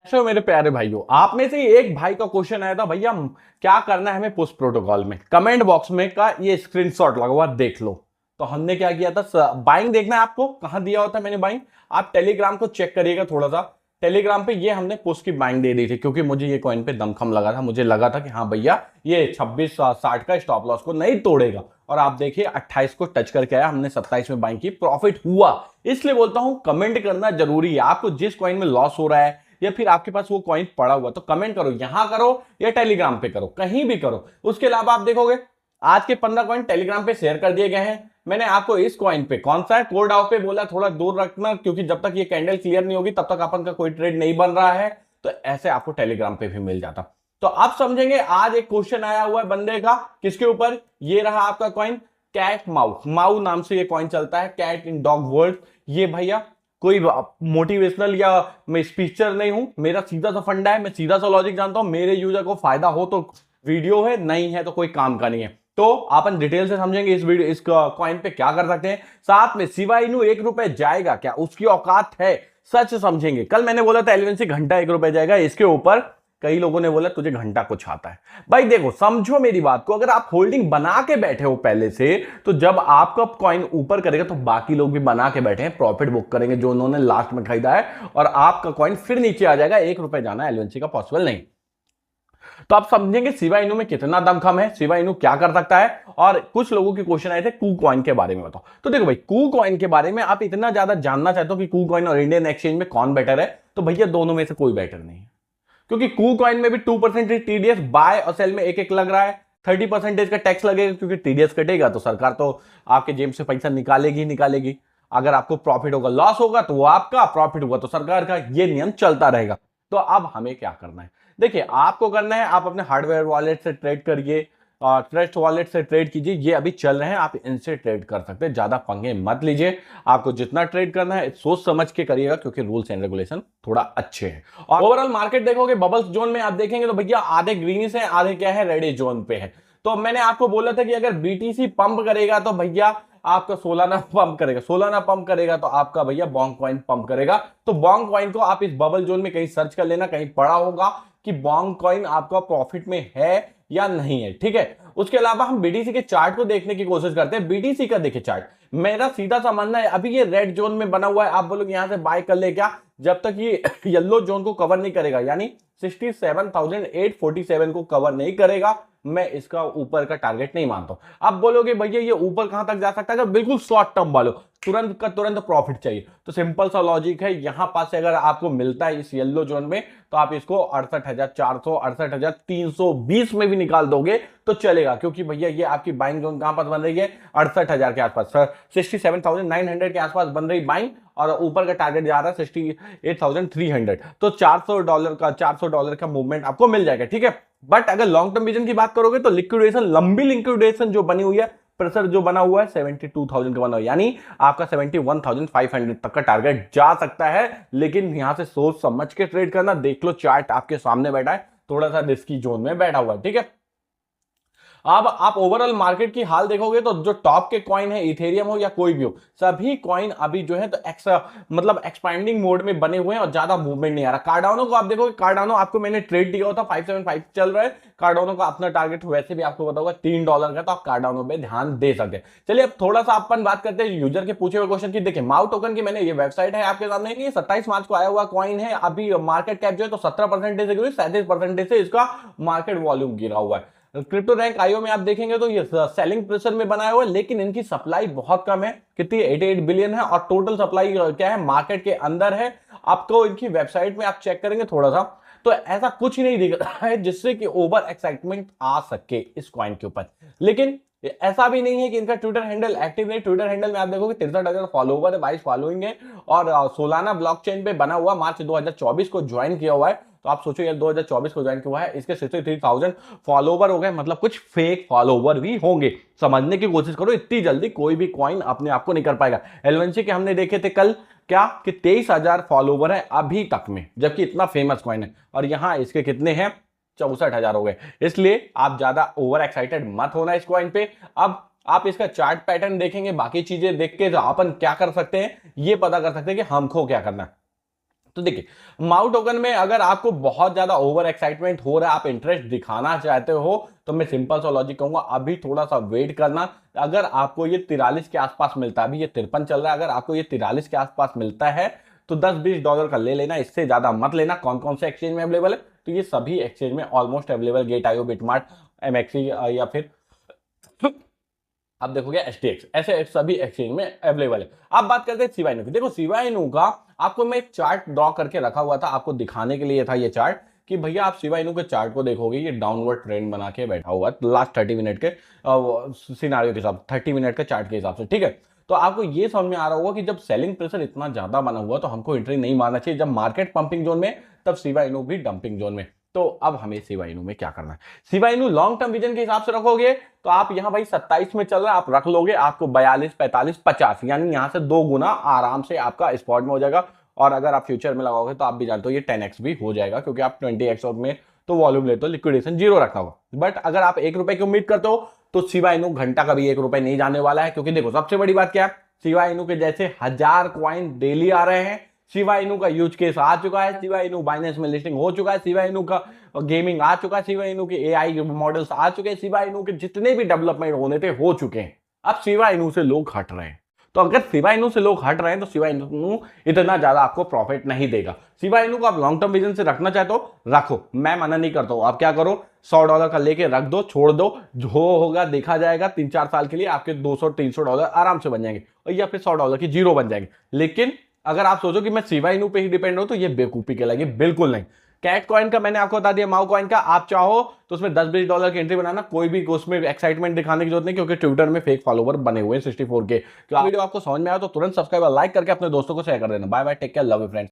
तो मेरे प्यारे भाइयों, आप में से एक भाई का क्वेश्चन आया था, भैया क्या करना है हमें पुश प्रोटोकॉल में, कमेंट बॉक्स में का ये स्क्रीनशॉट लगा हुआ देख लो। तो हमने क्या किया था, बाइंग देखना है आपको, कहां दिया होता है मैंने बाइंग, आप टेलीग्राम को चेक करिएगा थोड़ा सा। टेलीग्राम पे ये हमने पुश की बाइंग दे दी थी, क्योंकि मुझे ये कॉइन पे दमखम लगा था, मुझे लगा था कि हाँ भैया ये 2660 का स्टॉप लॉस को नहीं तोड़ेगा। और आप देखिए 28 को टच करके आया, हमने 27 में बाइंग की, प्रॉफिट हुआ। इसलिए बोलता हूं कमेंट करना जरूरी है। आपको जिस कॉइन में लॉस हो रहा है या फिर आपके पास वो कॉइन पड़ा हुआ, तो कमेंट करो, यहां करो या टेलीग्राम पे करो, कहीं भी करो। उसके अलावा आप देखोगे आज के 15 कॉइन टेलीग्राम पे शेयर कर दिए गए हैं। मैंने आपको इस कॉइन पे कौन सा है कोल्ड आउट पे बोला थोड़ा दूर रखना, क्योंकि जब तक ये कैंडल क्लियर नहीं होगी तब तक अपन का कोई ट्रेड नहीं बन रहा है। तो ऐसे आपको टेलीग्राम पे भी मिल जाता। तो आप समझेंगे, आज एक क्वेश्चन आया हुआ है बंदे का, किसके ऊपर, ये रहा आपका कॉइन कैट माउ, माउ नाम से ये कॉइन चलता है, कैट इन डॉग वर्ल्ड। ये भैया कोई मोटिवेशनल या मैं स्पीचर नहीं हूं, मेरा सीधा सा फंडा है, मैं सीधा सा लॉजिक जानता हूं, मेरे यूजर को फायदा हो तो वीडियो है, नहीं है तो कोई काम का नहीं है। तो अपन डिटेल से समझेंगे इस वीडियो, इस कॉइन पे क्या कर सकते हैं। साथ में शिबा इनू 1 रुपए जाएगा क्या, उसकी औकात है, सच समझेंगे। कल मैंने बोला था एलिवेंसी घंटा 1 रुपए जाएगा, इसके ऊपर कई लोगों ने बोला तुझे घंटा कुछ आता है। भाई देखो समझो मेरी बात को, अगर आप होल्डिंग बना के बैठे हो पहले से, तो जब आपका कॉइन ऊपर करेगा तो बाकी लोग भी बना के बैठे हैं, प्रॉफिट बुक करेंगे जो उन्होंने लास्ट में खरीदा है, और आपका कॉइन फिर नीचे आ जाएगा। 1 रुपए जाना एलिवेंसी का पॉसिबल नहीं। तो आप समझेंगे शिबा इनू में कितना दमखम है, शिबा इनू क्या कर सकता है। और कुछ लोगों के क्वेश्चन आए थे कू कॉइन के बारे में बताओ। तो देखो भाई, कू कॉइन के बारे में आप इतना ज्यादा जानना चाहते हो कि कू कॉइन और इंडियन एक्सचेंज में कौन बेटर है, तो भैया दोनों में से कोई बेटर नहीं है। क्योंकि कू कॉइन में भी 2% टीडीएस बाय और सेल में एक लग रहा है, 30% का टैक्स लगेगा, क्योंकि टीडीएस कटेगा तो सरकार तो आपके जेब से पैसा निकालेगी ही निकालेगी। अगर आपको प्रॉफिट होगा, लॉस होगा तो वो आपका, प्रॉफिट होगा तो सरकार का, ये नियम चलता रहेगा। तो अब हमें क्या करना है, देखिए आपको करना है, आप अपने हार्डवेयर वॉलेट से ट्रेड करिए, ट्रस्ट वॉलेट से ट्रेड कीजिए, ये अभी चल रहे हैं, आप इनसे ट्रेड कर सकते हैं, ज्यादा पंगे मत लीजिए। आपको जितना ट्रेड करना है सोच समझ के करिएगा, क्योंकि रूल्स एंड रेगुलेशन थोड़ा अच्छे हैं। और ओवरऑल मार्केट देखोगे बबल्स जोन में आप देखेंगे तो भैया आधे ग्रीनिश है, आधे क्या है रेडी जोन पे है। तो मैंने आपको बोला था कि अगर बीटीसी पंप करेगा तो भैया आपका सोलाना पंप करेगा, सोलाना पंप करेगा तो आपका भैया बॉन्ग कॉइन पंप करेगा। तो बॉन्ग कॉइन को आप इस बबल जोन में कहीं सर्च कर लेना, कहीं पढ़ा होगा कि बॉन्ग कॉइन आपका प्रॉफिट में है या नहीं है, ठीक है। उसके अलावा हम बीटीसी के चार्ट को देखने की कोशिश करते हैं। बीटीसी का देखिए चार्ट, मेरा सीधा सा मानना है अभी ये रेड जोन में बना हुआ है, आप बोलोगे यहां से बाय कर ले क्या, जब तक ये येलो जोन को कवर नहीं करेगा, यानी 67,847 को कवर नहीं करेगा, मैं इसका ऊपर का टारगेट नहीं मानता हूं। अब बोलोगे भैया ये ऊपर कहां तक जा सकता है, बिल्कुल शॉर्ट टर्म वालों तुरंत का तुरंत प्रॉफिट चाहिए, तो सिंपल सा लॉजिक है, यहां पास से अगर आपको मिलता है इस येलो जोन में, तो आप इसको 68,400 68,320 में भी निकाल दोगे तो चलेगा, क्योंकि भैया ये आपकी बाइंग जोन कहां पास बन रही है, 68,000 के आसपास, 67,900 के आसपास बन रही बाइंग, और ऊपर का टारगेट जा रहा है 68,300। तो $400 का मूवमेंट आपको मिल जाएगा, ठीक है। बट अगर लॉन्ग टर्म विजन की बात करोगे तो लिक्विडेशन, लंबी लिक्विडेशन जो बनी हुई है, प्रेशर जो बना हुआ है 72,000 का बना हुआ है, यानी आपका 71,500 तक का टारगेट जा सकता है। लेकिन यहां से सोच समझ के ट्रेड करना, देख लो चार्ट आपके सामने बैठा है, थोड़ा सा रिस्की जोन में बैठा हुआ है, ठीक है। अब आप ओवरऑल मार्केट की हाल देखोगे तो जो टॉप के कॉइन है, इथेरियम हो या कोई भी हो, सभी कॉइन अभी जो है तो मतलब एक्सपांडिंग मोड में बने हुए हैं और ज्यादा मूवमेंट नहीं आ रहा। कार्डानो को आप देखोगे, कार्डानो आपको मैंने ट्रेड दिया था 575 चल रहा है, कार्डानो का अपना टारगेट वैसे भी आपको बताऊंगा $3 का, तो आप कार्डानो पे ध्यान दे सकते हैं। चलिए अब थोड़ा सा अपन बात करते हैं यूजर के पूछे हुए क्वेश्चन की। देखिए माउ टोकन की मैंने ये वेबसाइट है आपके सामने, कि 27 मार्च को आया हुआ कॉइन है, अभी मार्केट कैप जो है तो 17% से गिरी, 37% से इसका मार्केट वॉल्यूम गिरा हुआ है। क्रिप्टो रैंक आईओ में आप देखेंगे तो ये सेलिंग प्रेशर में बनाया हुआ है, लेकिन इनकी सप्लाई बहुत कम है, कितनी 88 बिलियन है, और टोटल सप्लाई क्या है मार्केट के अंदर है। आपको इनकी वेबसाइट में आप चेक करेंगे थोड़ा सा, तो ऐसा कुछ नहीं दिख रहा है जिससे कि ओवर एक्साइटमेंट आ सके इस कॉइन के ऊपर। लेकिन ऐसा भी नहीं है कि इनका ट्विटर हैंडल एक्टिव नहीं, ट्विटर हैंडल में आप देखोगे 63,000 फॉलोवर है, 22 फॉलोइंग है, और सोलाना ब्लॉकचेन पे बना हुआ, मार्च 2024 को ज्वाइन किया हुआ है। तो आप सोचो यार 2024 को ज्वाइन किया है, इसके 63,000 फॉलोवर हो गए, मतलब कुछ फेक फॉलोवर भी होंगे। समझने की कोशिश करो, इतनी जल्दी कोई भी कॉइन अपने आप को नहीं कर पाएगा। एलवेंसी के हमने देखे थे कल क्या कि 23,000 फॉलोवर है अभी तक में, जबकि इतना फेमस कॉइन है, और यहां इसके कितने हैं 64,000 हो गए। इसलिए आप ज्यादा ओवर एक्साइटेड मत होना इस कॉइन पे। अब आप इसका चार्ट पैटर्न देखेंगे, बाकी चीजें देख के तो अपन क्या कर सकते हैं, ये पता कर सकते हैं कि हमको क्या करना है। तो देखिए, माउ टोकन में अगर आपको बहुत ज्यादा ओवर एक्साइटमेंट हो रहा है, आप इंटरेस्ट दिखाना चाहते हो, तो मैं सिंपल सा लॉजिक कहूंगा, अभी थोड़ा सा वेट करना। अगर आपको ये 43 के आसपास मिलता है, अभी ये 53 चल रहा है, अगर आपको ये 43 के आसपास मिलता है तो $10-20 का ले लेना, इससे ज्यादा मत लेना। कौन कौन से एक्सचेंज में अवेलेबल है? तो ये सभी एक्सचेंज में almost available, Gate IO, BitMart, MXC या फिर आप देखोगे एसटीएक्स, ऐसे सभी एक्सचेंज में अवेलेबल है। आप बात करते हैं शिबा इनू की। देखो शिबा इनू का आपको मैं एक चार्ट ड्रॉ करके रखा हुआ था, आपको दिखाने के लिए था ये चार्ट, कि भैया आप शिबा इनू के चार्ट को देखोगे, ये डाउनवर्ड ट्रेंड बना के बैठा हुआ है लास्ट 30 मिनट के सिनारियो के हिसाब, 30 मिनट के चार्ट के हिसाब से, ठीक है। तो आपको ये समझ में आ रहा होगा कि जब सेलिंग प्रेशर इतना ज्यादा बना हुआ तो हमको एंट्री नहीं मारना चाहिए। जब मार्केट पंपिंग जोन में, तब शिबा इनू भी डंपिंग जोन में। तो अब हमें शिबा इनू में क्या करना है? Shiba Inu long term vision के हिसाब से रखोगे तो आप यहां भाई 27 में चल रहा है, आप रख लोगे, आपको 42, 45, 50 यानी यहां से 2 गुना आराम से आपका स्पॉट में हो जाएगा। और अगर आप फ्यूचर में लगाओगे तो आप भी जानते हो ये 10x भी हो जाएगा, क्योंकि आप 20x में तो वॉल्यूम लेते हो, लिक्विडेशन 0 रखा होगा। बट अगर आप ₹1 की उम्मीद करते हो तो शिबा इनू घंटा का भी ₹1 नहीं जाने वाला है, क्योंकि देखो सबसे बड़ी बात क्या है, शिबा इनू के जैसे 1000 कॉइन डेली आ रहे हैं। शिबा इनू का यूज केस आ चुका है, शिबा इनू बाइनेंस में लिस्टिंग हो चुका है, शिबा इनू का गेमिंग आ चुका है, शिबा इनू के एआई मॉडल्स आ चुके हैं, शिबा इनू के जितने भी डेवलपमेंट होने थे हो चुके हैं। अब शिबा इनू से लोग हट रहे हैं, तो अगर शिबा इनू से लोग हट रहे हैं तो शिबा इनू इतना ज्यादा आपको प्रॉफिट नहीं देगा। शिबा इनू को आप लॉन्ग टर्म विजन से रखना चाहते हो रखो, मैं मना नहीं करता हूं। आप क्या करो, $100 का लेके रख दो, छोड़ दो, जो होगा देखा जाएगा। 3-4 साल के लिए आपके $200-300 आराम से बन जाएंगे, या फिर $100 की जीरो बन जाएंगे। लेकिन अगर आप सोचो कि मैं शिबा इनू पे ही डिपेंड हो, तो ये बेवकूफी कहलाएगी, बिल्कुल नहीं। कैट कॉइन का मैंने आपको बता दिया, माउ कॉइन का आप चाहो तो उसमें $10-20 की एंट्री बनाना, कोई भी उसमें एक्साइटमेंट दिखाने की जरूरत नहीं, क्योंकि ट्विटर में फेक फॉलोवर बने हुए हैं 64 के। तो वीडियो आपको समझ में आया तो तुरंत सब्सक्राइब और लाइक करके अपने दोस्तों को शेयर कर देना। Bye bye, take care, love you friends.